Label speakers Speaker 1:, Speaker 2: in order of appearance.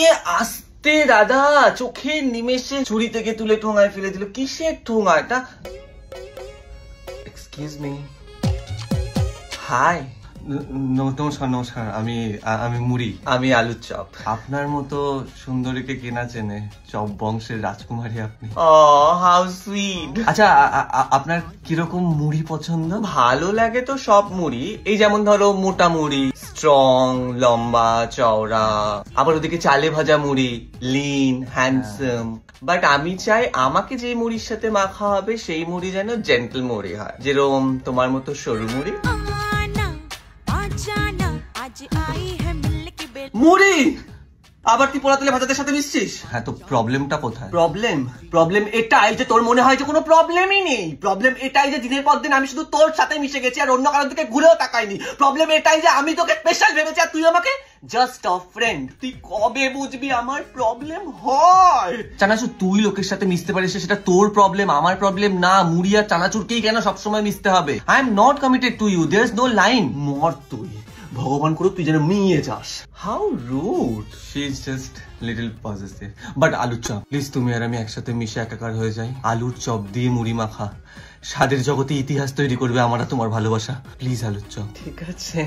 Speaker 1: এ আস্তে দাদা, চোখের নিমেষে ছুরি থেকে তুলে ঠোঙায় ফেলে দিল। কিসের ঠোঙা এটা? Excuse me. হাই। নমস্কার নমস্কার, আমি মুড়ি, আমি আলুর চপ। আপনার মতো সুন্দরীকে কেনা চেনে, চপ বংশের রাজকুমারী আপনি। ও হাউ সুইট। আচ্ছা, আপনার কিরকম মুড়ি পছন্দ? ভালো লাগে তো সব মুড়ি, এই যেমন ধরো মোটা মুড়ি, স্ট্রং, লম্বা চওড়া, আবার ওদিকে চালে ভাজা মুড়ি, লিন, হ্যান্ডসাম। বাট আমি চাই আমাকে যে মুড়ির সাথে মাখা হবে সেই মুড়ি যেন জেন্টল মুড়ি হয়, যেরকম তোমার মতো সরু মুড়ি। মুড়ি আবার তুই পোড়া তেলে ভাজাদের সাথে মিশছিস? হ্যাঁ, তো প্রবলেমটা কোথায়? প্রবলেম এটাই যে তোর মনে হয় যে কোনো প্রবলেমই নেই। প্রবলেম এটাই যে দিনের পর দিন আমি শুধু তোর সাথে মিশে গেছি আর অন্য কারোর দিকে ঘুরেও তাকাইনি। প্রবলেম এটাই যে আমি তোকে স্পেশাল ভেবেছি আর তুই আমাকে জাস্ট আ ফ্রেন্ড। তুই কবে বুঝবি আমার প্রবলেম হয়? চানাচুর, তুই লোকের সাথে মিশতে পারিস সেটা তোর প্রবলেম, আমার প্রবলেম না। মুড়ি আর চানাচুরকেই কেন সবসময় মিশতে হবে? I am not committed to you, there is no line. মর তুই, ভগবান করুক তুই যেন মিয়ে যাস। How rude. She is just little possessive. But আলুর চপ প্লিজ, তুমি আর আমি একসাথে মিশে একাকার হয়ে যাই। আলুর চপ দিয়ে মুড়ি মাখা স্বাদের জগতে ইতিহাস তৈরি করবে আমার আর তোমার ভালোবাসা। প্লিজ আলুর চপ। ঠিক আছে।